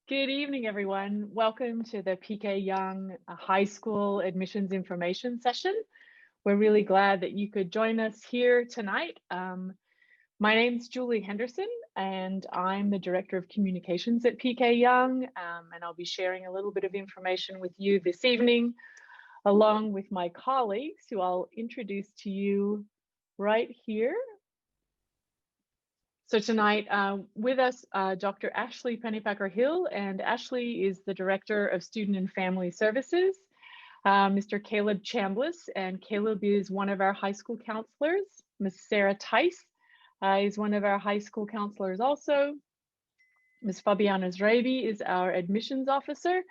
Good evening, everyone. Welcome to the PK Yonge High School Admissions Information Session. We're really glad that you could join us here tonight. My name's Julie Henderson, and I'm the Director of Communications at PK Yonge, and I'll be sharing a little bit of information with you this evening, along with my colleagues, who I'll introduce to you right here. So tonight with us, Dr. Ashley Pennypacker-Hill, and Ashley is the Director of Student and Family Services. Mr. Caleb Chambliss, and Caleb is one of our high school counselors. Ms. Sarah Tice is one of our high school counselors also. Ms. Fabiana Zraby is our admissions officer.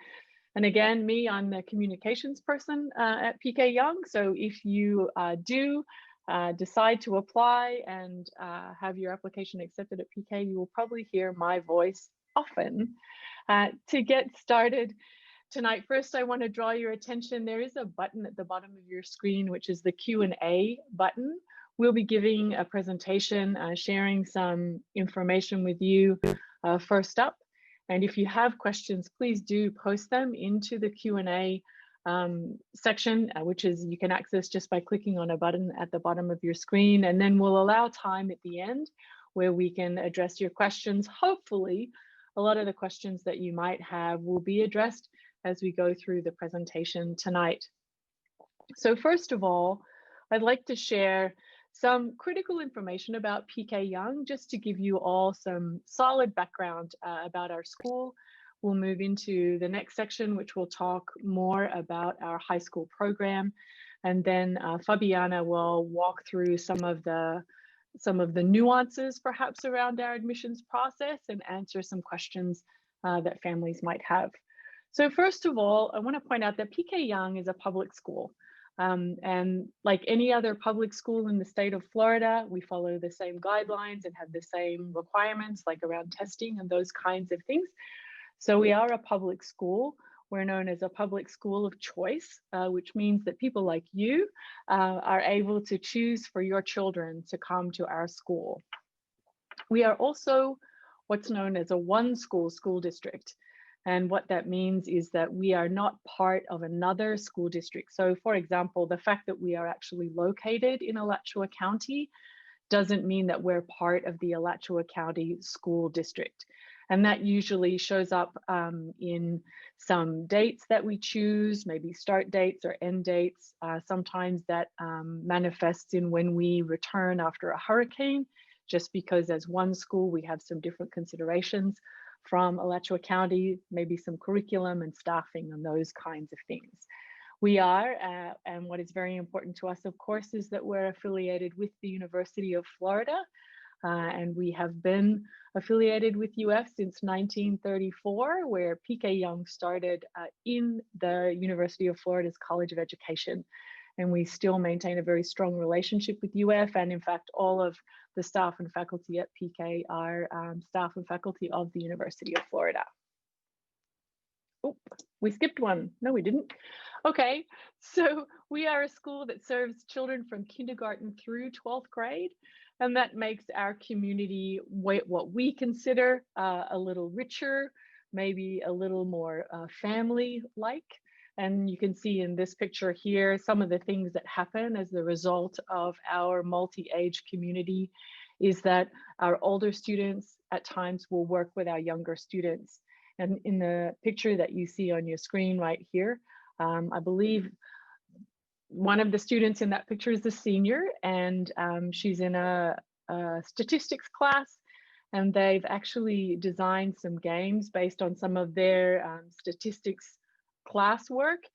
And again, me, I'm the communications person at PK Yonge. So if you do decide to apply and have your application accepted at PK, you will probably hear my voice often. To get started tonight, first I want to draw your attention. There is a button at the bottom of your screen, which is the Q&A button. We'll be giving a presentation, sharing some information with you first up. And if you have questions, please do post them into the Q&A section, which is you can access just by clicking on a button at the bottom of your screen. And then we'll allow time at the end where we can address your questions. Hopefully, a lot of the questions that you might have will be addressed as we go through the presentation tonight. So first of all, I'd like to share some critical information about PK Yonge, just to give you all some solid background about our school. We'll move into the next section, which will talk more about our high school program. And then Fabiana will walk through some of the nuances perhaps around our admissions process and answer some questions that families might have. So first of all, I want to point out that PK Yonge is a public school. And like any other public school in the state of Florida, we follow the same guidelines and have the same requirements, like around testing and those kinds of things. So we are a public school. We're known as a public school of choice, which means that people like you are able to choose for your children to come to our school. We are also what's known as a one-school school district. And what that means is that we are not part of another school district. So for example, the fact that we are actually located in Alachua County doesn't mean that we're part of the Alachua County School District. And that usually shows up in some dates that we choose, maybe start dates or end dates. Sometimes that manifests in when we return after a hurricane, just because as one school, we have some different considerations from Alachua County, maybe some curriculum and staffing and those kinds of things. We are, and what is very important to us, of course, is that we're affiliated with the University of Florida, and we have been affiliated with UF since 1934, where PK Yonge started in the University of Florida's College of Education. And we still maintain a very strong relationship with UF, and in fact, all of the staff and faculty at PK are staff and faculty of the University of Florida. Oh, we skipped one. No, we didn't. Okay, so we are a school that serves children from kindergarten through 12th grade, and that makes our community what we consider a little richer, maybe a little more family-like. And you can see in this picture here some of the things that happen as the result of our multi-age community is that our older students at times will work with our younger students. And in the picture that you see on your screen right here, I believe one of the students in that picture is a senior, and she's in a statistics class, and they've actually designed some games based on some of their statistics classwork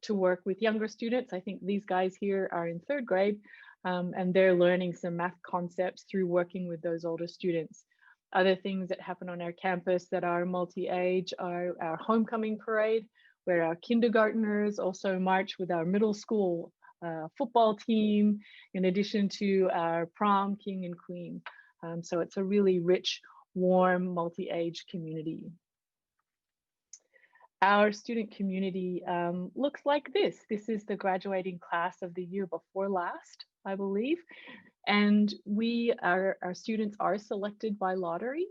to work with younger students. I think these guys here are in 3rd grade, and they're learning some math concepts through working with those older students. Other things that happen on our campus that are multi-age are our homecoming parade, where our kindergartners also march with our middle school football team, in addition to our prom king and queen. So it's a really rich, warm, multi-age community. Our student community looks like this. This is the graduating class of the year before last, I believe. And our students are selected by lottery.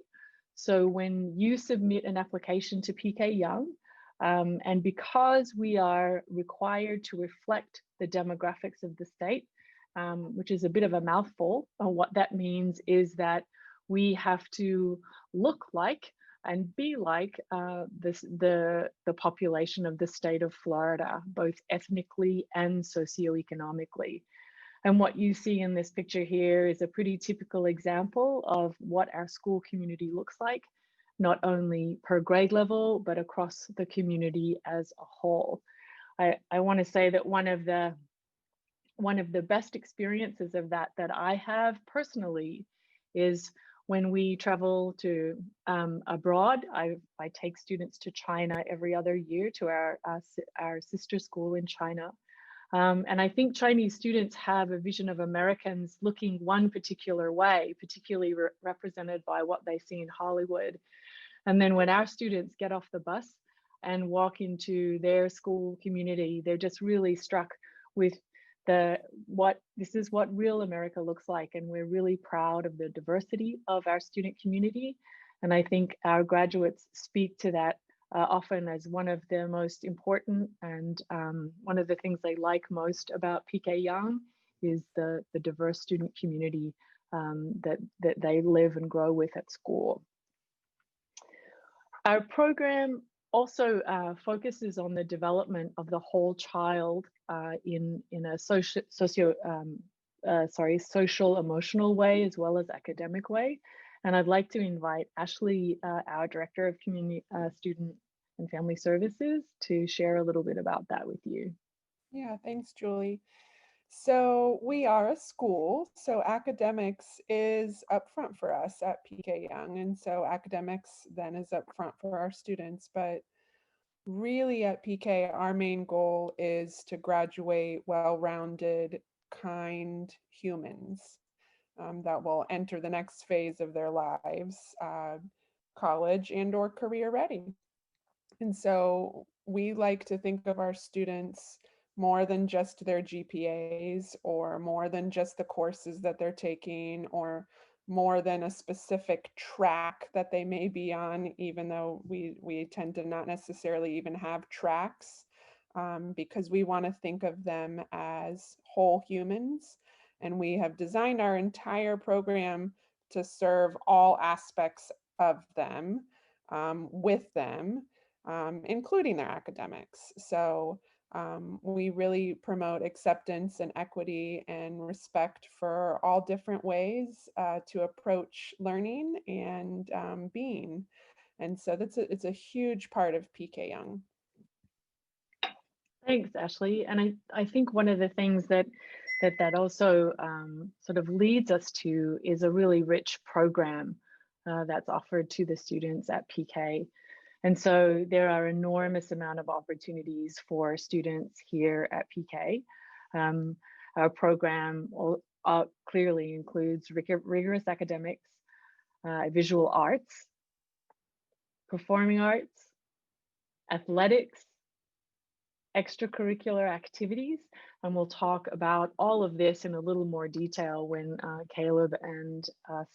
So when you submit an application to PK Yonge, and because we are required to reflect the demographics of the state, which is a bit of a mouthful, what that means is that we have to look like and be like the population of the state of Florida, both ethnically and socioeconomically. And what you see in this picture here is a pretty typical example of what our school community looks like, not only per grade level, but across the community as a whole. I want to say that one of the best experiences of that I have personally is when we travel to abroad. I take students to China every other year to our sister school in China. And I think Chinese students have a vision of Americans looking one particular way, particularly represented by what they see in Hollywood. And then when our students get off the bus and walk into their school community, they're just really struck with this is what real America looks like. And we're really proud of the diversity of our student community. And I think our graduates speak to that often as one of the most important, and one of the things they like most about PK Yonge is the diverse student community that they live and grow with at school. Our program also focuses on the development of the whole child in a social emotional way as well as academic way. And I'd like to invite Ashley, our Director of Community, Student and Family Services, to share a little bit about that with you. Yeah, thanks, Julie. So we are a school, so academics is up front for us at PK Yonge, and so academics then is up front for our students. But really at PK, our main goal is to graduate well-rounded, kind humans that will enter the next phase of their lives, college and or career ready. And so we like to think of our students more than just their GPAs, or more than just the courses that they're taking, or more than a specific track that they may be on, even though we tend to not necessarily even have tracks, because we want to think of them as whole humans. And we have designed our entire program to serve all aspects of them, with them, including their academics. So we really promote acceptance and equity and respect for all different ways to approach learning and being. And so it's a huge part of PK Yonge. Thanks, Ashley. And I think one of the things that also sort of leads us to is a really rich program that's offered to the students at PK. And so there are enormous amount of opportunities for students here at PK. Our program clearly includes rigorous academics, visual arts, performing arts, athletics, extracurricular activities, and we'll talk about all of this in a little more detail when Caleb and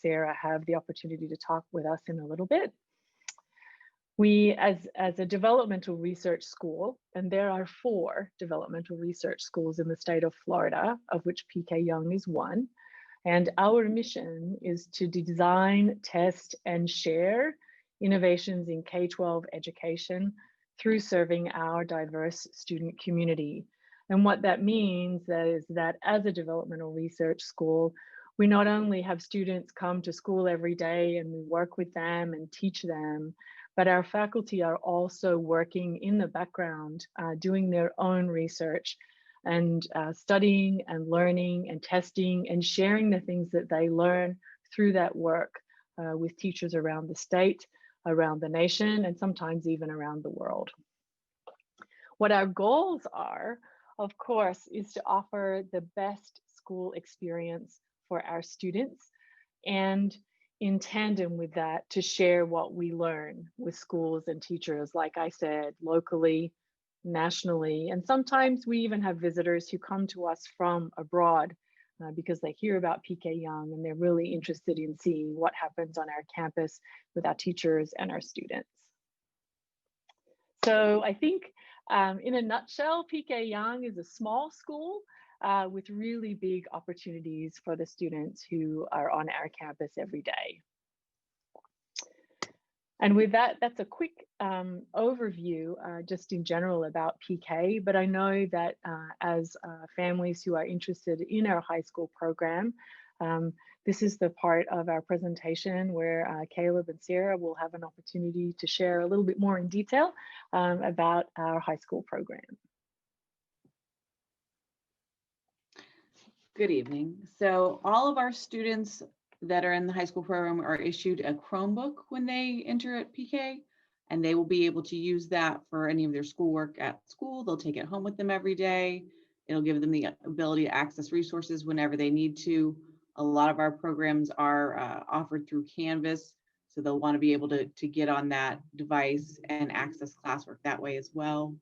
Sarah have the opportunity to talk with us in a little bit. We, as a developmental research school, and there are 4 developmental research schools in the state of Florida, of which PK Yonge is one, and our mission is to design, test, and share innovations in K-12 education through serving our diverse student community. And what that means is that as a developmental research school, we not only have students come to school every day and we work with them and teach them, but our faculty are also working in the background, doing their own research and studying and learning and testing and sharing the things that they learn through that work with teachers around the state, around the nation, and sometimes even around the world. What our goals are, of course, is to offer the best school experience for our students, and in tandem with that, to share what we learn with schools and teachers, like I said, locally, nationally, and sometimes we even have visitors who come to us from abroad because they hear about PK Yonge and they're really interested in seeing what happens on our campus with our teachers and our students. So I think in a nutshell, PK Yonge is a small school with really big opportunities for the students who are on our campus every day. And with that, that's a quick overview just in general about PK, but I know that as families who are interested in our high school program, this is the part of our presentation where Caleb and Sarah will have an opportunity to share a little bit more in detail about our high school program. Good evening. So all of our students that are in the high school program are issued a Chromebook when they enter at PK, and they will be able to use that for any of their schoolwork at school. They'll take it home with them every day. It'll give them the ability to access resources whenever they need to. A lot of our programs are offered through Canvas, so they'll want to be able to get on that device and access classwork that way as well.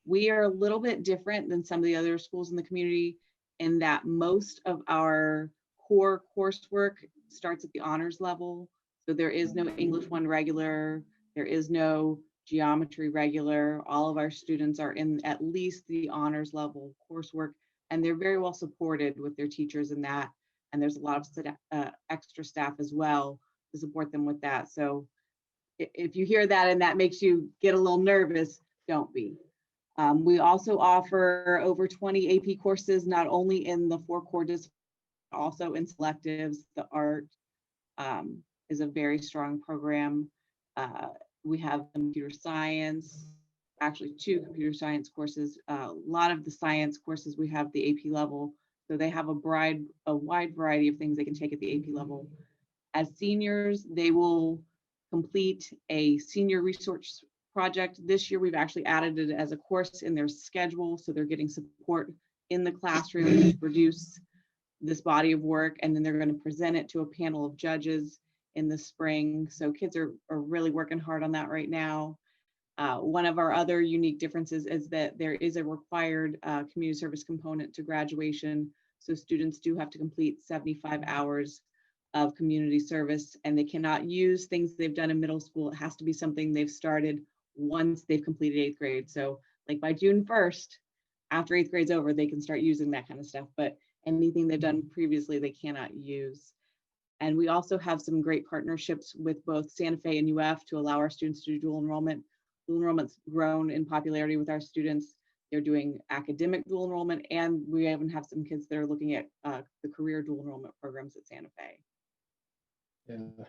We are a little bit different than some of the other schools in the community in that most of our core coursework starts at the honors level. So there is no English 1 regular, there is no geometry regular. All of our students are in at least the honors level coursework, and they're very well supported with their teachers in that. And there's a lot of extra staff as well to support them with that. So if you hear that and that makes you get a little nervous, don't be. We also offer over 20 AP courses, not only in the 4 core disciplines, also in selectives. The art is a very strong program. We have computer science, actually 2 computer science courses. A lot of the science courses, we have the AP level. So they have a wide variety of things they can take at the AP level. As seniors, they will complete a senior research project. This year, we've actually added it as a course in their schedule. So they're getting support in the classroom to produce this body of work, and then they're going to present it to a panel of judges in the spring. So kids are really working hard on that right now. One of our other unique differences is that there is a required community service component to graduation. So students do have to complete 75 hours of community service, and they cannot use things they've done in middle school. It has to be something they've started once they've completed 8th grade. So like by June 1st, after 8th grade's over, they can start using that kind of stuff. But anything they've done previously, they cannot use. And we also have some great partnerships with both Santa Fe and UF to allow our students to do dual enrollment. Dual enrollment's grown in popularity with our students. They're doing academic dual enrollment, and we even have some kids that are looking at the career dual enrollment programs at Santa Fe. Yeah.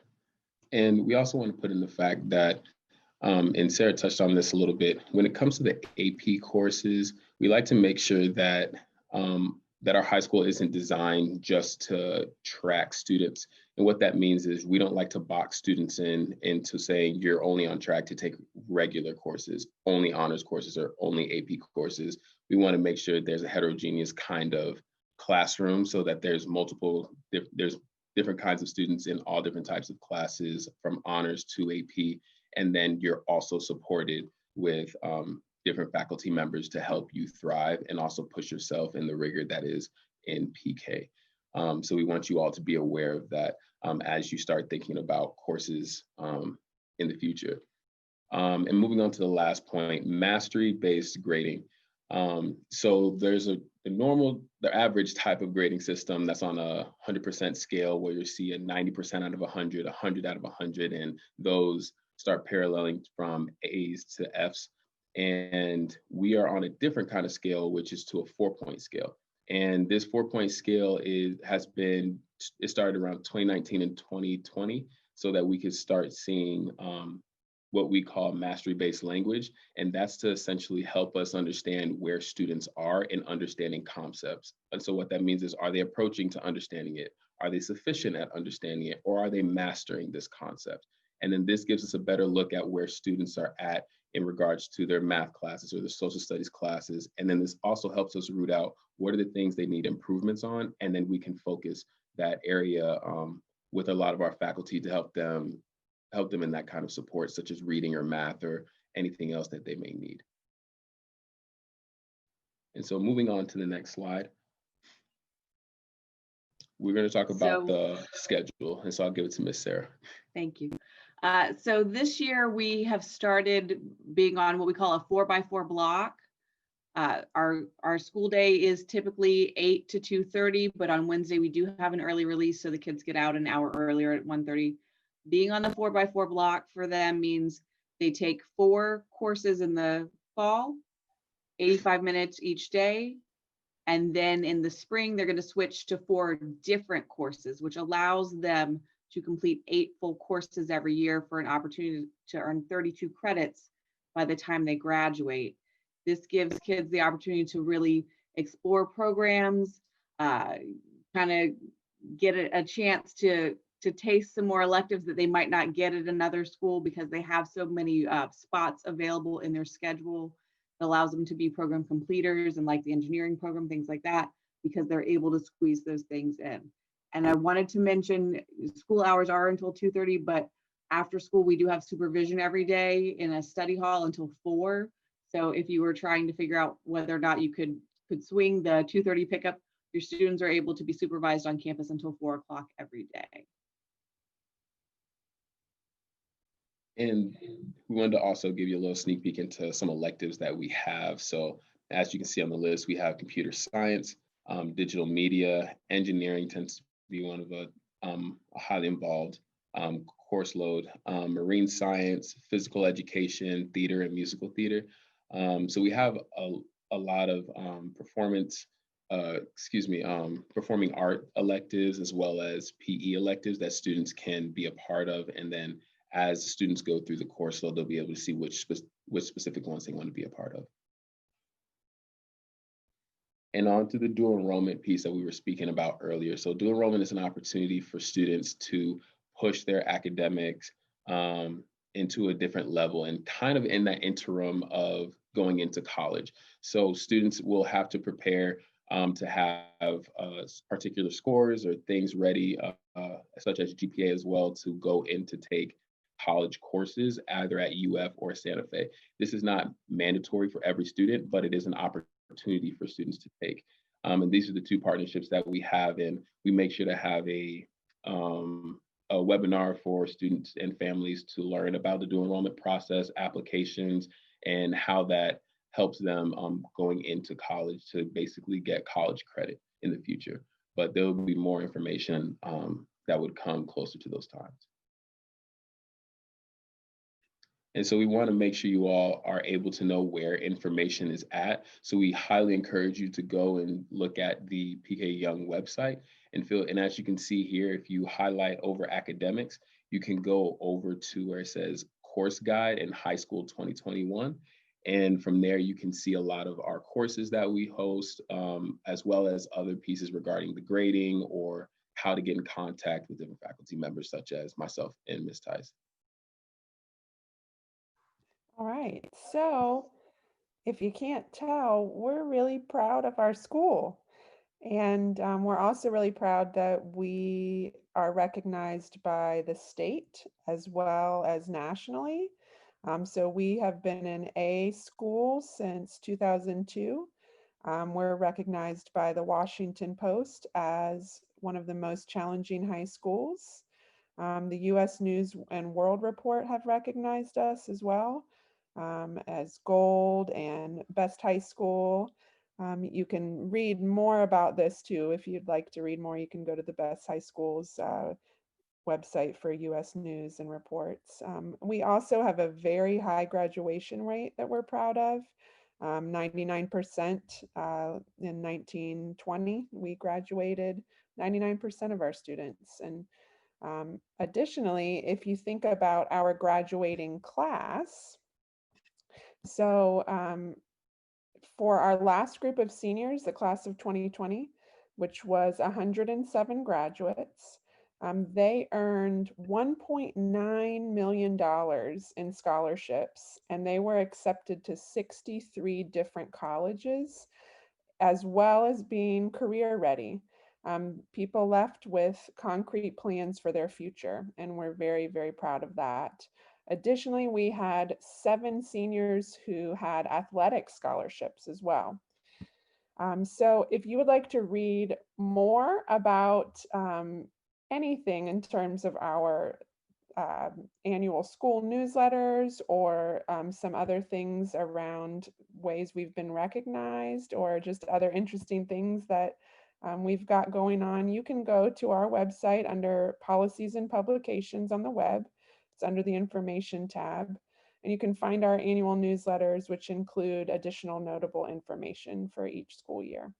And we also want to put in the fact that, and Sarah touched on this a little bit, when it comes to the AP courses, we like to make sure that that our high school isn't designed just to track students. And what that means is we don't like to box students into saying you're only on track to take regular courses, only honors courses, or only AP courses. We want to make sure there's a heterogeneous kind of classroom so that there's there's different kinds of students in all different types of classes from honors to AP. And then you're also supported with different faculty members to help you thrive and also push yourself in the rigor that is in PK. So we want you all to be aware of that as you start thinking about courses in the future. And moving on to the last point, mastery-based grading. So there's the average type of grading system that's on a 100% scale where you see a 90% out of 100, 100 out of 100, and those start paralleling from A's to F's. And we are on a different kind of scale, which is to a 4-point scale. And this 4-point scale it started around 2019 and 2020 so that we could start seeing what we call mastery-based language. And that's to essentially help us understand where students are in understanding concepts. And so what that means is, are they approaching to understanding it? Are they sufficient at understanding it? Or are they mastering this concept? And then this gives us a better look at where students are at in regards to their math classes or their social studies classes. And then this also helps us root out what are the things they need improvements on. And then we can focus that area with a lot of our faculty to help them in that kind of support, such as reading or math or anything else that they may need. And so moving on to the next slide. we're going to talk about So- the schedule. And so I'll give it to Miss Sarah. Thank you. So this year we have started being on what we call a 4x4 block. Our school day is typically 8 to 2:30, but on Wednesday we do have an early release, so the kids get out an hour earlier at 1:30. Being on the 4x4 block for them means they take 4 courses in the fall, 85 minutes each day. And then in the spring, they're going to switch to 4 different courses, which allows them to complete 8 full courses every year for an opportunity to earn 32 credits by the time they graduate. This gives kids the opportunity to really explore programs, kind of get a chance to taste some more electives that they might not get at another school because they have so many spots available in their schedule. It allows them to be program completers and like the engineering program, things like that, because they're able to squeeze those things in. And I wanted to mention school hours are until 2:30, but after school, we do have supervision every day in a study hall until 4. So if you were trying to figure out whether or not you could swing the 2:30 pickup, your students are able to be supervised on campus until 4 o'clock every day. And we wanted to also give you a little sneak peek into some electives that we have. So as you can see on the list, we have computer science, digital media, engineering tends to be one of a highly involved course load, marine science, physical education, theater and musical theater. So we have a lot of performing art electives as well as PE electives that students can be a part of. And then as students go through the course load, they'll be able to see which specific ones they want to be a part of. And on to the dual enrollment piece that we were speaking about earlier. So dual enrollment is an opportunity for students to push their academics into a different level and kind of in that interim of going into college. So students will have to prepare to have particular scores or things ready, such as GPA as well, to go in to take college courses either at UF or Santa Fe. This is not mandatory for every student, but it is an opportunity for students to take. And these are the 2 partnerships that we have, and we make sure to have a webinar for students and families to learn about the dual enrollment process, applications, and how that helps them going into college to basically get college credit in the future. But there will be more information that would come closer to those times. And so we want to make sure you all are able to know where information is at. So we highly encourage you to go and look at the PK Yonge website and as you can see here, if you highlight over academics, you can go over to where it says course guide in high school 2021. And from there, you can see a lot of our courses that we host, as well as other pieces regarding the grading or how to get in contact with different faculty members, such as myself and Ms. Tyson. All right, so if you can't tell, we're really proud of our school. And we're also really proud that we are recognized by the state as well as nationally. So we have been an A school since 2002. We're recognized by the Washington Post as one of the most challenging high schools. The US News and World Report have recognized us as well as gold and best high school. You can read more about this too. If you'd like to read more, you can go to the Best High Schools website for US News and Reports. We also have a very high graduation rate that we're proud of. 99% in 1920, we graduated 99% of our students. And additionally, if you think about our graduating class, so for our last group of seniors, the class of 2020, which was 107 graduates, they earned $1.9 million in scholarships, and they were accepted to 63 different colleges, as well as being career ready. People left with concrete plans for their future, and we're very, very proud of that. Additionally, we had 7 seniors who had athletic scholarships as well. So if you would like to read more about anything in terms of our annual school newsletters or some other things around ways we've been recognized or just other interesting things that we've got going on, you can go to our website under Policies and Publications on the web. It's under the Information tab. And you can find our annual newsletters, which include additional notable information for each school year.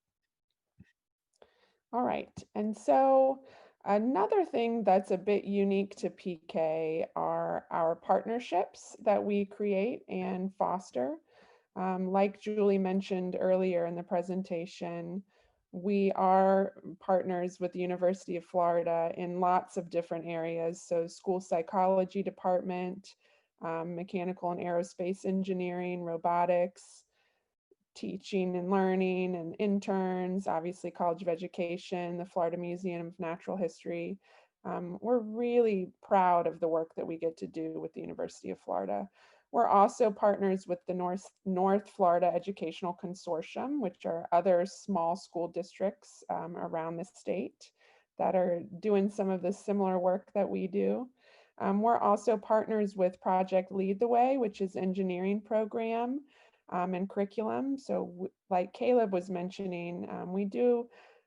All right, and so another thing that's a bit unique to PK are our partnerships that we create and foster. Like Julie mentioned earlier in the presentation, we are partners with the University of Florida in lots of different areas. So school psychology department, mechanical and aerospace engineering, robotics, teaching and learning, and interns, obviously College of Education, the Florida Museum of Natural History. We're really proud of the work that we get to do with the University of Florida. We're also partners with the North Florida Educational Consortium, which are other small school districts around the state that are doing some of the similar work that we do. We're also partners with Project Lead the Way, which is engineering program and curriculum. So like Caleb was mentioning,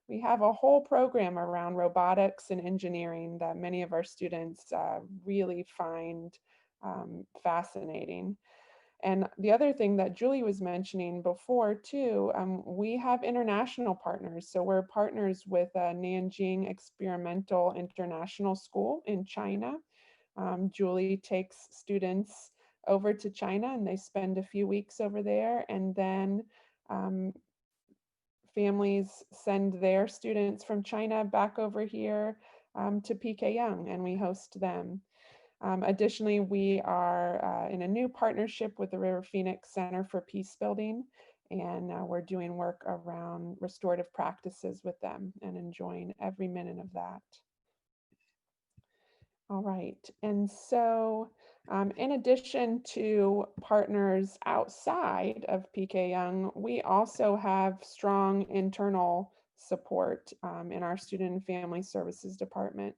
we have a whole program around robotics and engineering that many of our students really find fascinating. And the other thing that Julie was mentioning before too, we have international partners. So we're partners with Nanjing Experimental International School in China. Julie takes students over to China and they spend a few weeks over there, and then families send their students from China back over here to PK Yonge, and we host them. Additionally, we are in a new partnership with the River Phoenix Center for Peace Building, and we're doing work around restorative practices with them and enjoying every minute of that. All right, and so in addition to partners outside of PK Yonge, we also have strong internal support in our Student and Family Services department.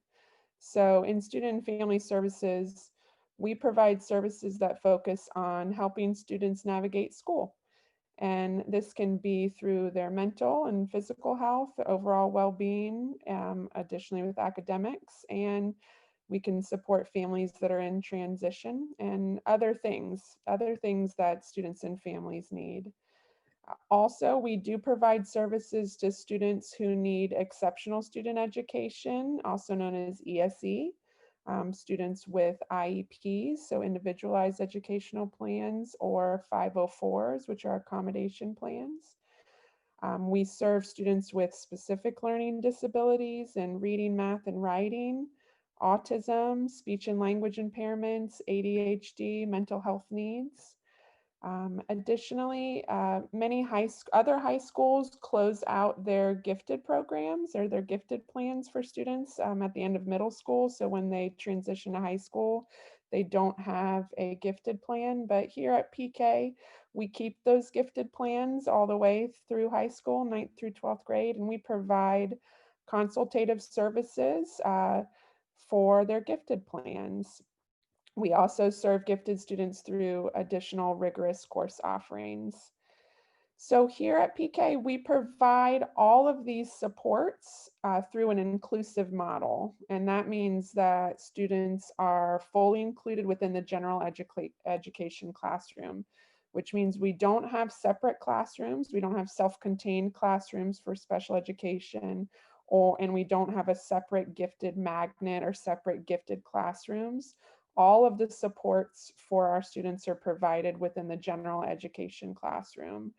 So in Student and Family Services, we provide services that focus on helping students navigate school. And this can be through their mental and physical health, overall well-being, additionally with academics, and we can support families that are in transition and other things that students and families need. Also, we do provide services to students who need exceptional student education, also known as ESE, students with IEPs, so individualized educational plans, or 504s, which are accommodation plans. We serve students with specific learning disabilities in reading, math, and writing, autism, speech and language impairments, ADHD, mental health needs. Additionally, many other high schools close out their gifted programs or their gifted plans for students at the end of middle school. So when they transition to high school, they don't have a gifted plan. But here at PK, we keep those gifted plans all the way through high school, 9th through 12th grade, and we provide consultative services for their gifted plans. We also serve gifted students through additional rigorous course offerings. So here at PK, we provide all of these supports through an inclusive model. And that means that students are fully included within the general education classroom, which means we don't have separate classrooms. We don't have self-contained classrooms for special education, and we don't have a separate gifted magnet or separate gifted classrooms. All of the supports for our students are provided within the general education classroom.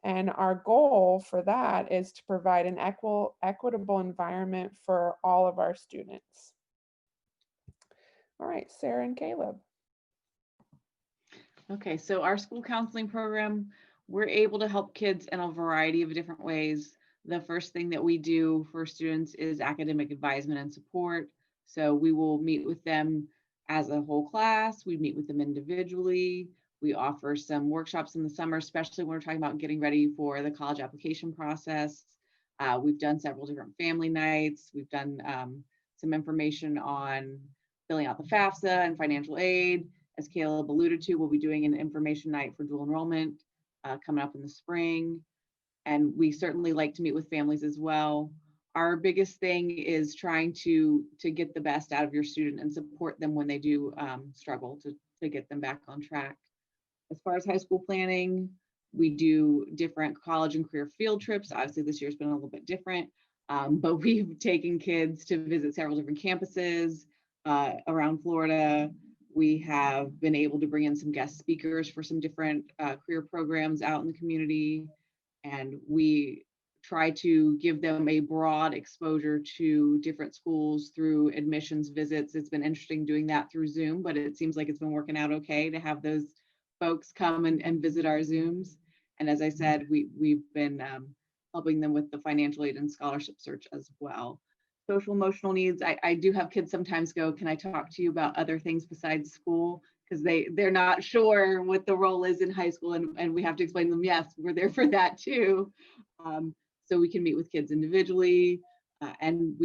And our goal for that is to provide an equitable environment for all of our students. All right, Sarah and Caleb. Okay, so our school counseling program, we're able to help kids in a variety of different ways. The first thing that we do for students is academic advisement and support. So we will meet with them as a whole class, we meet with them individually, We offer some workshops in the summer, especially when we're talking about getting ready for the college application process. We've done several different family nights. We've done some information on filling out the FAFSA and financial aid. As Caleb alluded to, we'll be doing an information night for dual enrollment coming up in the spring. And we certainly like to meet with families as well. Our biggest thing is trying to get the best out of your student and support them when they do struggle to get them back on track. As far as high school planning, we do different college and career field trips. Obviously, this year's been a little bit different, but we've taken kids to visit several different campuses around Florida. We have been able to bring in some guest speakers for some different career programs out in the community. And we try to give them a broad exposure to different schools through admissions visits. It's been interesting doing that through Zoom, but it seems like it's been working out okay to have those folks come and visit our Zooms. And as I said, we've been helping them with the financial aid and scholarship search as well. Social emotional needs, I do have kids sometimes go, can I talk to you about other things besides school? Because they're not sure what the role is in high school, and we have to explain to them, yes, we're there for that too. So we can meet with kids individually, and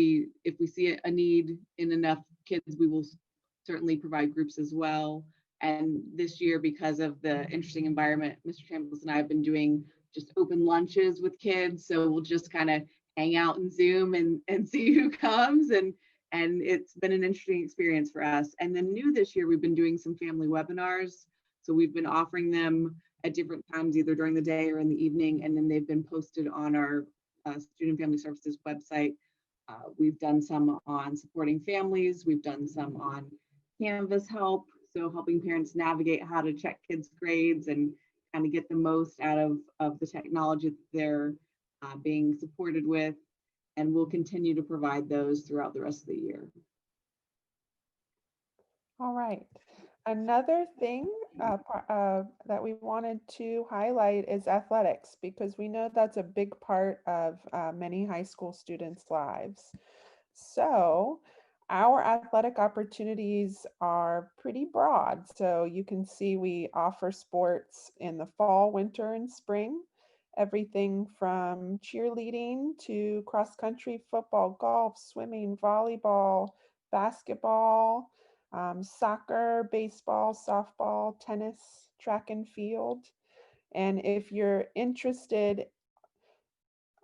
if we see a need in enough kids, we will certainly provide groups as well. And this year, because of the interesting environment, Mr. Chambliss and I have been doing just open lunches with kids. So we'll just kind of hang out and Zoom and see who comes. And it's been an interesting experience for us. And then new this year, we've been doing some family webinars. So we've been offering them at different times, either during the day or in the evening. And then they've been posted on our Student Family Services website. We've done some on supporting families. We've done some on Canvas help. So helping parents navigate how to check kids' grades and kind of get the most out of the technology that they're being supported with. And we'll continue to provide those throughout the rest of the year. All right. Another thing that we wanted to highlight is athletics, because we know that's a big part of many high school students' lives. So our athletic opportunities are pretty broad. So you can see we offer sports in the fall, winter, and spring. Everything from cheerleading to cross-country, football, golf, swimming, volleyball, basketball, soccer, baseball, softball, tennis, track and field. And if you're interested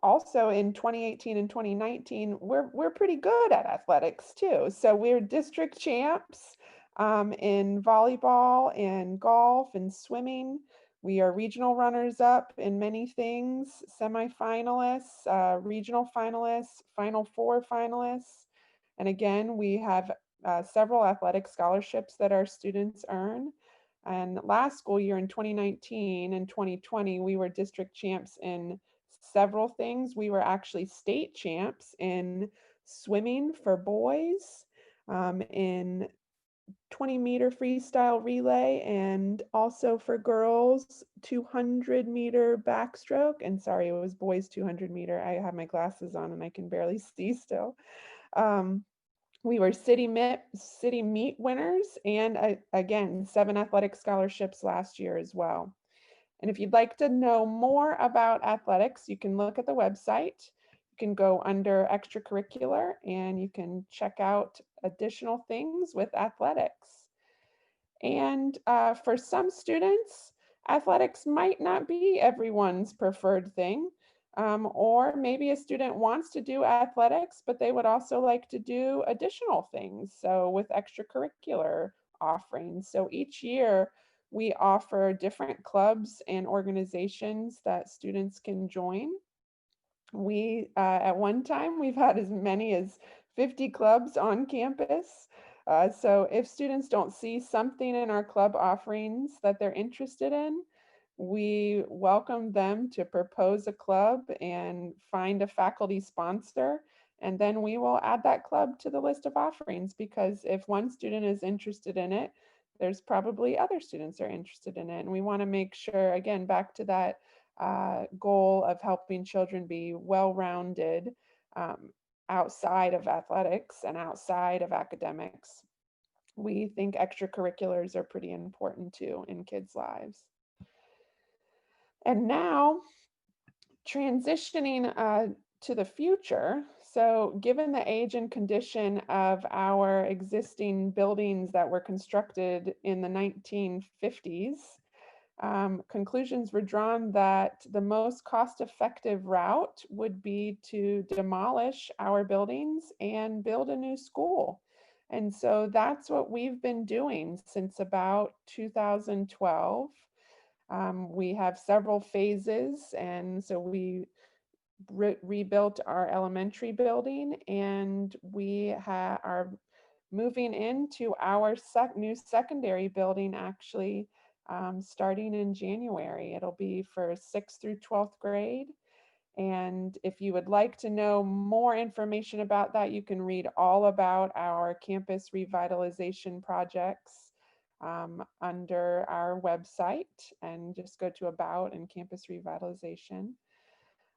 also in 2018 and 2019, we're pretty good at athletics too. So we're district champs in volleyball and golf and swimming. We are regional runners up in many things, semifinalists, regional finalists, Final Four finalists. And again, we have several athletic scholarships that our students earn. And last school year in 2019 and 2020, we were district champs in several things. We were actually state champs in swimming for boys, in 20-meter freestyle relay, and also for girls 200-meter backstroke. And sorry, it was boys 200-meter. I have my glasses on and I can barely see still. We were city meet winners, and again, 7 athletic scholarships last year as well. And if you'd like to know more about athletics, you can look at the website. You can go under extracurricular and you can check out additional things with athletics. And for some students, athletics might not be everyone's preferred thing. Or maybe a student wants to do athletics, but they would also like to do additional things. So with extracurricular offerings. So each year we offer different clubs and organizations that students can join. We, at one time, we've had as many as 50 clubs on campus. So if students don't see something in our club offerings that they're interested in, we welcome them to propose a club and find a faculty sponsor. And then we will add that club to the list of offerings, because if one student is interested in it, there's probably other students are interested in it. And we want to make sure, again, back to that goal of helping children be well-rounded outside of athletics and outside of academics. we think extracurriculars are pretty important too in kids' lives. And now transitioning to the future. So given the age and condition of our existing buildings that were constructed in the 1950s, conclusions were drawn that the most cost-effective route would be to demolish our buildings and build a new school. And so that's what we've been doing since about 2012. We have several phases, and so we rebuilt our elementary building, and we are moving into our new secondary building actually starting in January. It'll be for 6th through 12th grade. And if you would like to know more information about that, you can read all about our campus revitalization projects under our website, and just go to About and Campus Revitalization.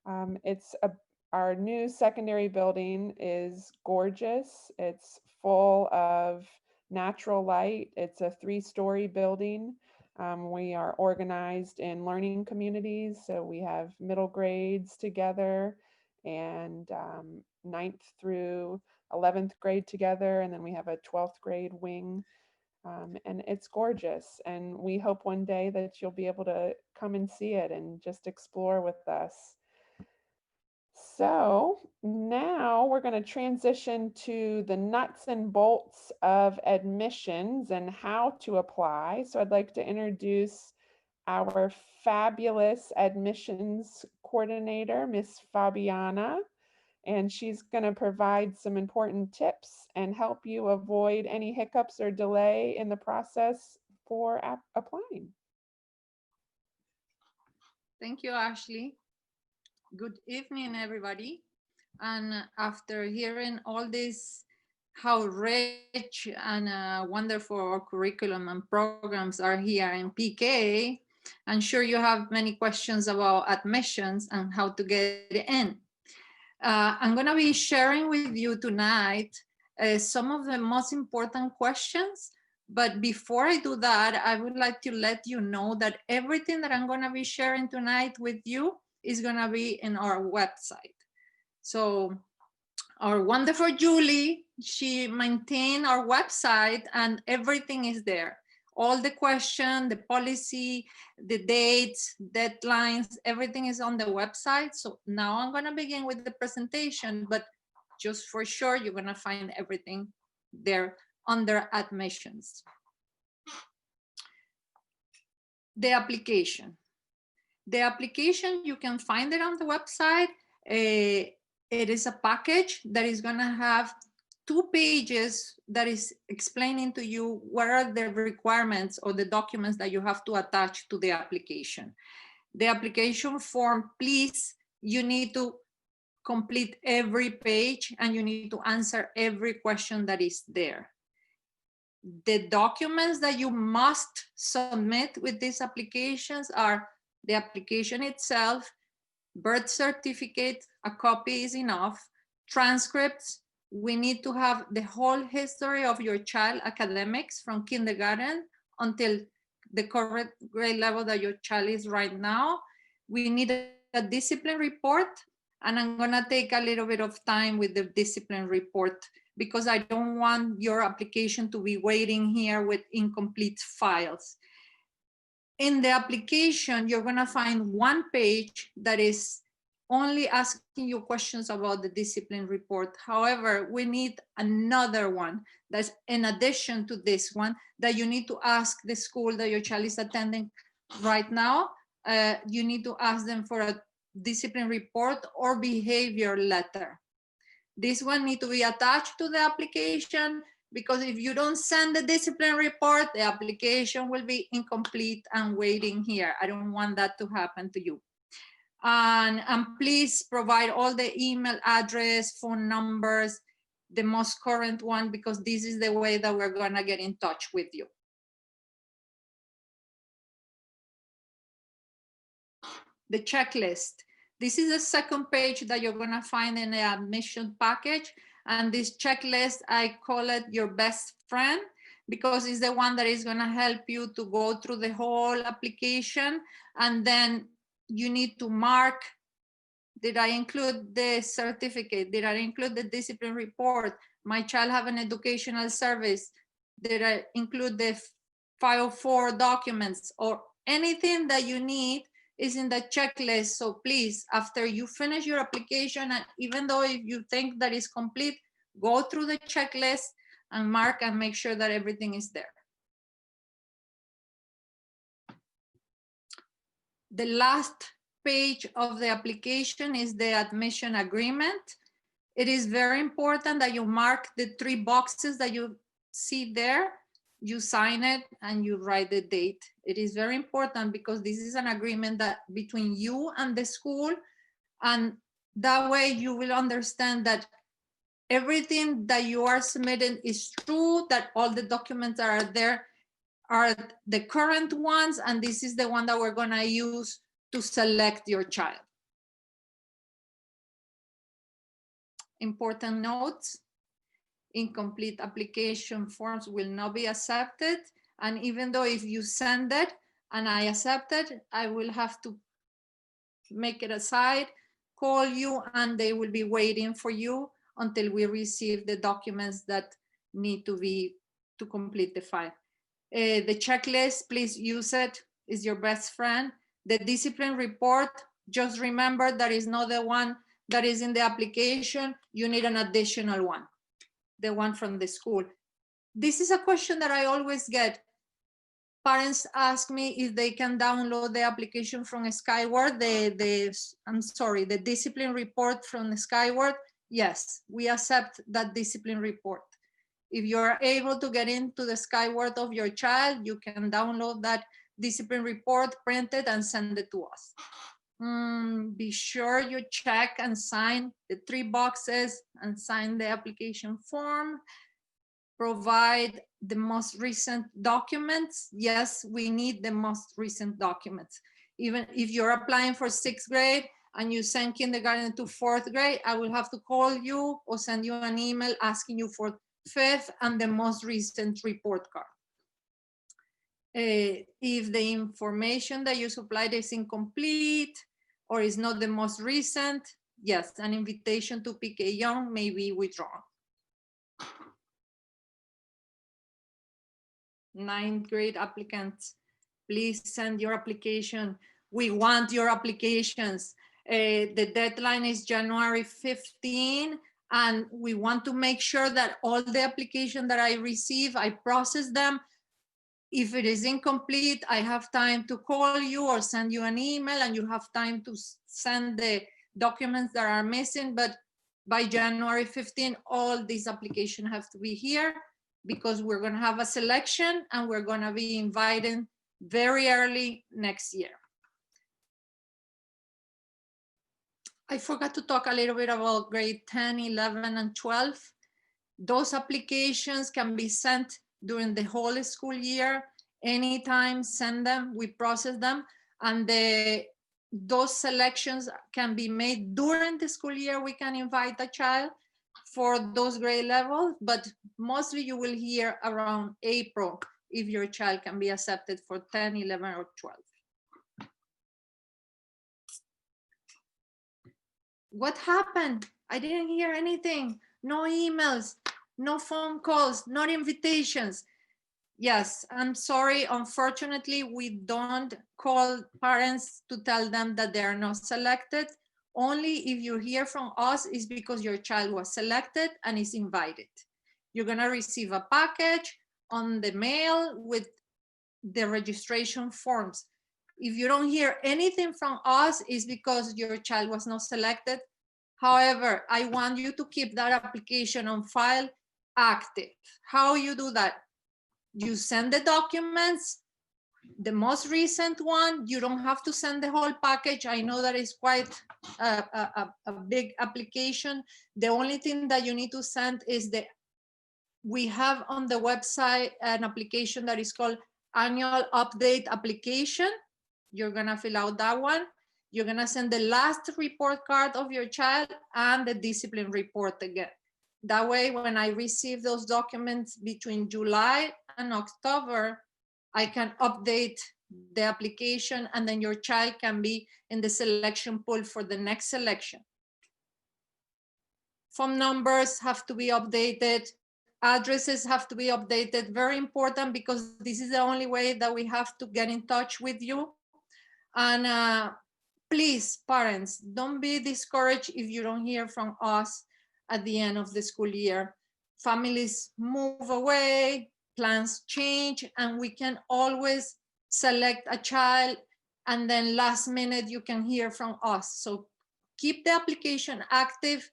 Our new secondary building is gorgeous. It's full of natural light. It's a 3-story building. We are organized in learning communities. So we have middle grades together and 9th through 11th grade together. And then we have a 12th grade wing. And it's gorgeous. And we hope one day that you'll be able to come and see it and just explore with us. So now we're going to transition to the nuts and bolts of admissions and how to apply. So I'd like to introduce our fabulous admissions coordinator, Miss Fabiana, and she's going to provide some important tips and help you avoid any hiccups or delay in the process for applying. Thank you, Ashley. Good evening, everybody. And after hearing all this, how rich and wonderful our curriculum and programs are here in PK, I'm sure you have many questions about admissions and how to get in. I'm going to be sharing with you tonight some of the most important questions. But before I do that, I would like to let you know that everything that I'm going to be sharing tonight with you is going to be in our website. So our wonderful Julie, she maintained our website and everything is there. All the questions, the policy, the dates, deadlines, everything is on the website. So now I'm going to begin with the presentation, but just for sure, you're going to find everything there under admissions. The application. The application, you can find it on the website. It is a package that is going to have 2 pages that is explaining to you what are the requirements or the documents that you have to attach to the application. The application form, please, you need to complete every page and you need to answer every question that is there. The documents that you must submit with these applications are the application itself, birth certificate, a copy is enough, transcripts. We need to have the whole history of your child academics from kindergarten until the current grade level that your child is right now. We need a discipline report, and I'm gonna take a little bit of time with the discipline report because I don't want your application to be waiting here with incomplete files. In the application, you're gonna find 1 page that is only asking you questions about the discipline report. However, we need another one that's in addition to this one that you need to ask the school that your child is attending right now. You need to ask them for a discipline report or behavior letter. This one needs to be attached to the application because if you don't send the discipline report, the application will be incomplete and waiting here. I don't want that to happen to you. And please provide all the email address, phone numbers, the most current one, because this is the way that we're gonna get in touch with you. The checklist. This is the second page that you're gonna find in the admission package. And this checklist, I call it your best friend because it's the one that is going to help you to go through the whole application. And then you need to mark, did I include the certificate? Did I include the discipline report? My child have an educational service? Did I include the 504 documents? Or anything that you need is in the checklist. So please, after you finish your application, and even though if you think that is complete, go through the checklist and mark and make sure that everything is there. The last page of the application is the admission agreement. It is very important that you mark the 3 boxes that you see there. You sign it and you write the date. It is very important because this is an agreement that between you and the school, and that way you will understand that everything that you are submitting is true, that all the documents that are there are the current ones, and this is the one that we're going to use to select your child. Important notes: incomplete application forms will not be accepted, and even though if you send it and I accept it, I will have to make it aside, call you, and they will be waiting for you until we receive the documents that need to complete the file. The checklist, please use it, is your best friend. The discipline report, just remember that is not the one that is in the application. You need an additional one, the one from the school. This is a question that I always get. Parents ask me if they can download the application from Skyward, the discipline report from Skyward. Yes, we accept that discipline report. If you're able to get into the Skyward of your child, you can download that discipline report, print it, and send it to us. Be sure you check and sign the 3 boxes and sign the application form. Provide the most recent documents. Yes, we need the most recent documents. Even if you're applying for 6th grade and you send kindergarten to 4th grade, I will have to call you or send you an email asking you for 5th and the most recent report card. If the information that you supplied is incomplete or is not the most recent, yes, an invitation to PK Yonge may be withdrawn. 9th grade applicants, please send your application. We want your applications. The deadline is January 15, and we want to make sure that all the application that I receive, I process them. If it is incomplete, I have time to call you or send you an email, and you have time to send the documents that are missing. But by January 15, all these applications have to be here, because we're going to have a selection and we're going to be inviting very early next year. I forgot to talk a little bit about grade 10, 11, and 12. Those applications can be sent during the whole school year. Anytime, send them, we process them, and those selections can be made during the school year. We can invite a child for those grade levels, but mostly you will hear around April if your child can be accepted for 10, 11, or 12. What happened? I didn't hear anything. No emails, no phone calls, no invitations. Yes, I'm sorry. Unfortunately, we don't call parents to tell them that they are not selected. Only if you hear from us is because your child was selected and is invited. You're going to receive a package on the mail with the registration forms. If you don't hear anything from us, it's because your child was not selected. However, I want you to keep that application on file active. How you do that? You send the documents, the most recent one. You don't have to send the whole package. I know that is quite a big application. The only thing that you need to send is we have on the website an application that is called Annual Update Application. You're gonna fill out that one. You're gonna send the last report card of your child and the discipline report again. That way, when I receive those documents between July and October, I can update the application, and then your child can be in the selection pool for the next selection. Phone numbers have to be updated. Addresses have to be updated. Very important, because this is the only way that we have to get in touch with you. And please, parents, don't be discouraged if you don't hear from us at the end of the school year. Families move away, plans change, and we can always select a child, and then last minute you can hear from us. So keep the application active,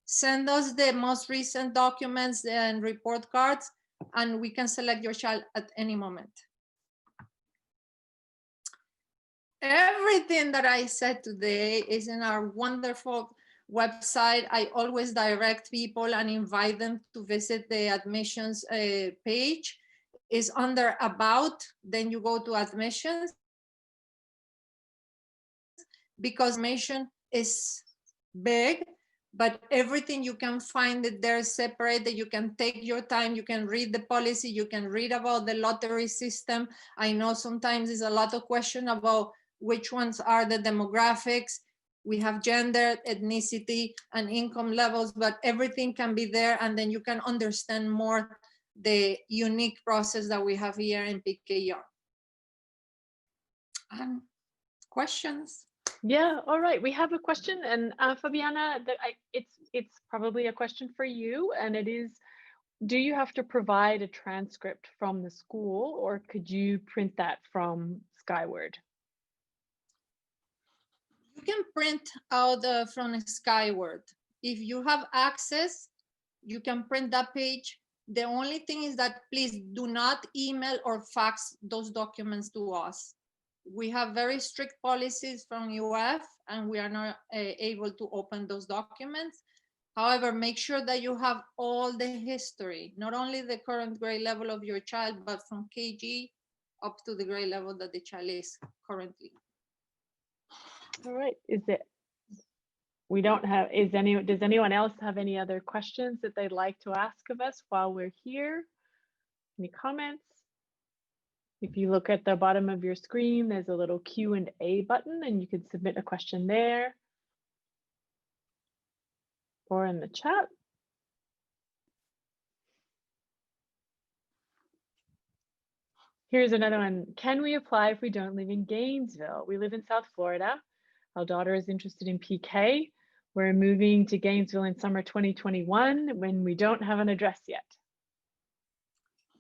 send us the most recent documents and report cards, and we can select your child at any moment. Everything that I said today is in our wonderful website. I always direct people and invite them to visit the admissions page. It's under About, then you go to Admissions, because admission is big, but everything you can find it there separated. You can take your time, you can read the policy, you can read about the lottery system. I know sometimes there's a lot of question about which ones are the demographics. We have gender, ethnicity, and income levels, but everything can be there, and then you can understand more the unique process that we have here in PK Yonge. Questions? Yeah, all right. We have a question, and Fabiana, it's probably a question for you, and it is, do you have to provide a transcript from the school, or could you print that from Skyward? You can print out from Skyward. If you have access, you can print that page. The only thing is that please do not email or fax those documents to us. We have very strict policies from UF, and we are not able to open those documents. However, make sure that you have all the history, not only the current grade level of your child, but from KG up to the grade level that the child is currently. All right. Does anyone else have any other questions that they'd like to ask of us while we're here? Any comments? If you look at the bottom of your screen, there's a little Q&A button, and you can submit a question there or in the chat. Here's another one. Can we apply if we don't live in Gainesville? We live in South Florida. Our daughter is interested in PK. We're moving to Gainesville in summer 2021 when we don't have an address yet.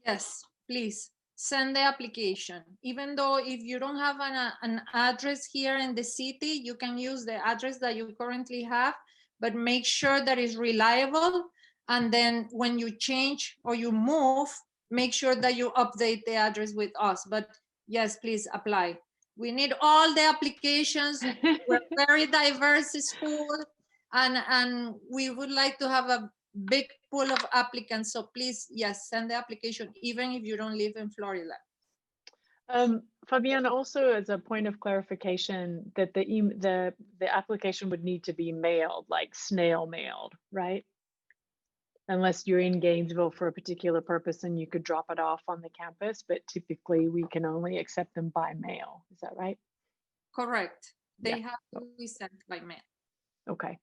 Yes, please send the application. Even though if you don't have an address here in the city, you can use the address that you currently have, but make sure that it's reliable. And then when you change or you move, make sure that you update the address with us. But yes, please apply. We need all the applications. We're a very diverse school, and we would like to have a big pool of applicants. So please, yes, send the application, even if you don't live in Florida. Fabiana, also as a point of clarification, that the application would need to be mailed, like snail mailed, right? Unless you're in Gainesville for a particular purpose and you could drop it off on the campus, but typically we can only accept them by mail. Is that right? Correct. They have to be sent by mail. Okay.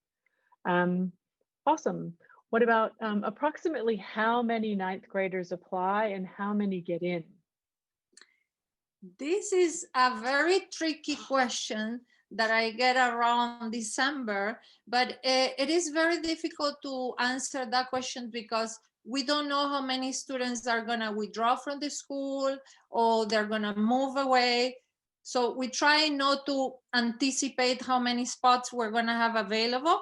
Awesome. What about approximately how many ninth graders apply and how many get in? This is a very tricky question that I get around December, but it is very difficult to answer that question because we don't know how many students are gonna withdraw from the school or they're gonna move away. So we try not to anticipate how many spots we're gonna have available.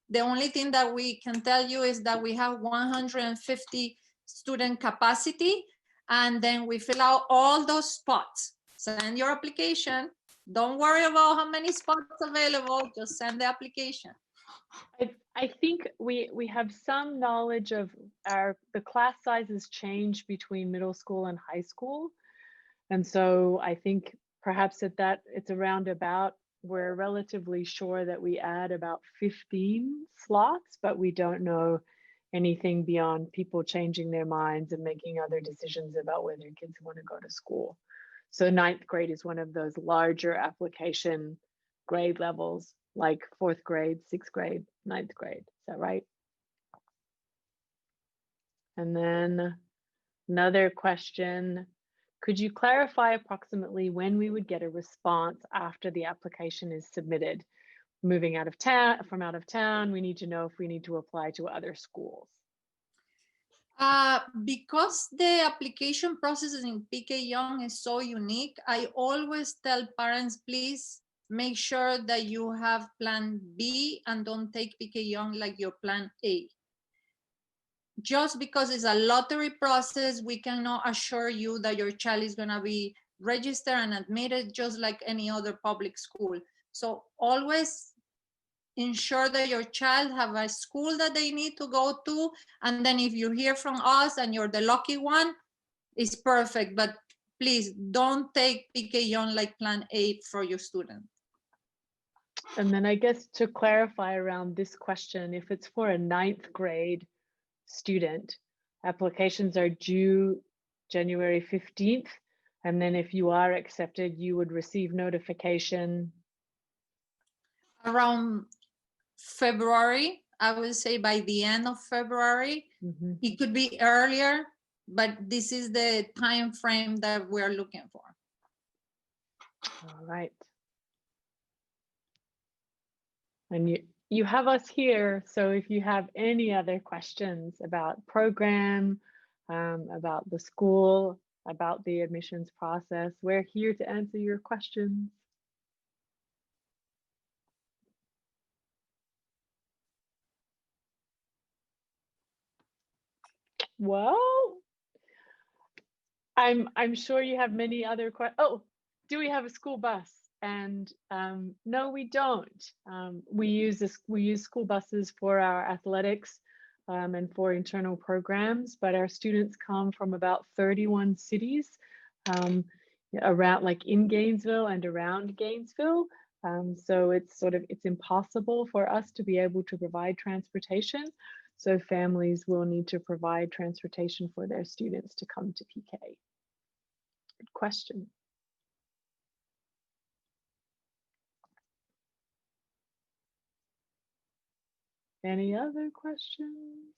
The only thing that we can tell you is that we have 150 student capacity, and then we fill out all those spots. Send your application. Don't worry about how many spots available, just send the application. I think we have some knowledge of the class sizes change between middle school and high school. And so I think perhaps it's around about, we're relatively sure that we add about 15 slots, but we don't know anything beyond people changing their minds and making other decisions about where their kids want to go to school. So 9th grade is one of those larger application grade levels, like 4th grade, 6th grade, 9th grade. Is that right? And then another question, could you clarify approximately when we would get a response after the application is submitted? Moving out of town, we need to know if we need to apply to other schools. Because the application process in PK Yonge is so unique, I always tell parents, please make sure that you have plan B and don't take PK Yonge like your plan A. Just because it's a lottery process, we cannot assure you that your child is going to be registered and admitted just like any other public school. So always ensure that your child have a school that they need to go to. And then if you hear from us and you're the lucky one, it's perfect. But please don't take PK Yonge like plan A for your student. And then I guess to clarify around this question, if it's for a 9th grade student, applications are due January 15th. And then if you are accepted, you would receive notification around February, I would say by the end of February. Mm-hmm. It could be earlier, but this is the time frame that we're looking for. All right. And you have us here, so if you have any other questions about program, about the school, about the admissions process, we're here to answer your questions. Well, I'm sure you have many other questions. Oh, do we have a school bus? And no, we don't. We use school buses for our athletics and for internal programs, but our students come from about 31 cities around, like in Gainesville and around Gainesville. So it's impossible for us to be able to provide transportation. So families will need to provide transportation for their students to come to PK. Good question. Any other questions?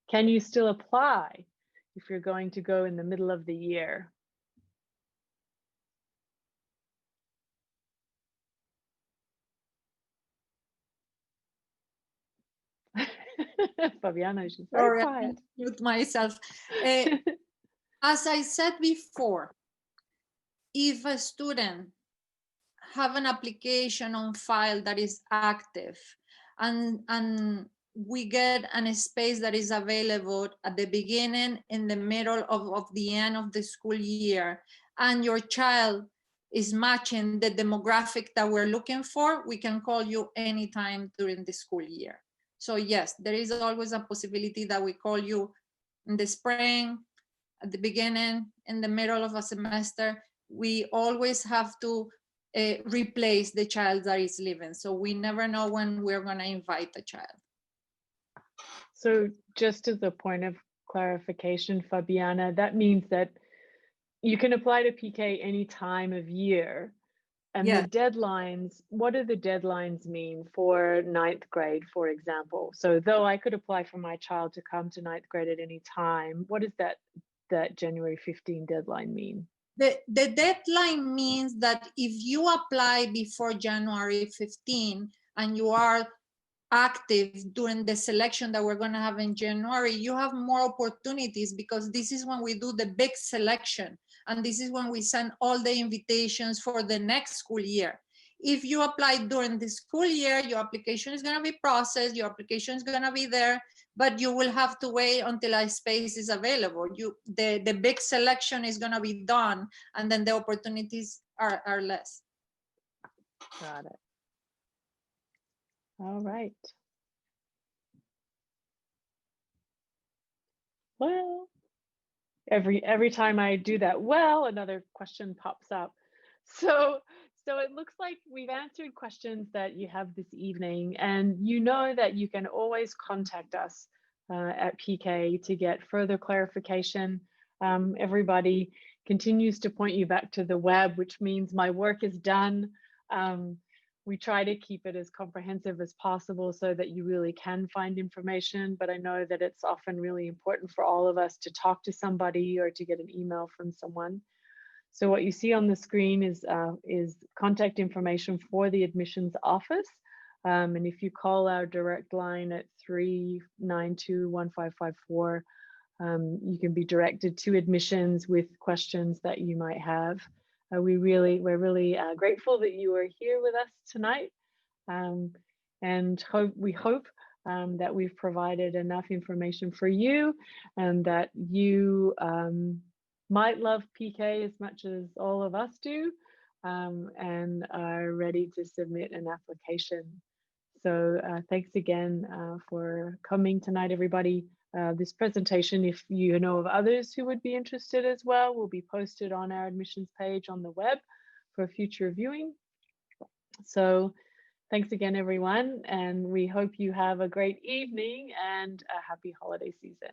Can you still apply if you're going to go in the middle of the year? Fabiana, she's very quiet. Mute myself. As I said before, if a student have an application on file that is active and we get a space that is available at the beginning, in the middle of the end of the school year, and your child is matching the demographic that we're looking for, we can call you anytime during the school year. So yes, there is always a possibility that we call you in the spring, at the beginning, in the middle of a semester. We always have to replace the child that is leaving. So we never know when we're going to invite the child. So just as a point of clarification, Fabiana, that means that you can apply to PK any time of year. And the deadlines, what do the deadlines mean for 9th grade, for example? So though I could apply for my child to come to 9th grade at any time, what does that January 15 deadline mean? The deadline means that if you apply before January 15 and you are active during the selection that we're going to have in January, you have more opportunities, because this is when we do the big selection. And this is when we send all the invitations for the next school year. If you apply during the school year, your application is going to be processed, your application is going to be there, but you will have to wait until a space is available. The big selection is going to be done, and then the opportunities are less. Got it. All right. Well, every time I do that, well, another question pops up. So So it looks like we've answered questions that you have this evening, and you know that you can always contact us at PK to get further clarification. Everybody continues to point you back to the web, which means my work is done. We try to keep it as comprehensive as possible so that you really can find information, but I know that it's often really important for all of us to talk to somebody or to get an email from someone. So what you see on the screen is contact information for the admissions office. And if you call our direct line at 392-1554, you can be directed to admissions with questions that you might have. We're really grateful that you are here with us tonight, and we hope that we've provided enough information for you, and that you might love PK as much as all of us do, and are ready to submit an application. So thanks again for coming tonight, everybody. This presentation, if you know of others who would be interested as well, will be posted on our admissions page on the web for future viewing. So thanks again, everyone, and we hope you have a great evening and a happy holiday season.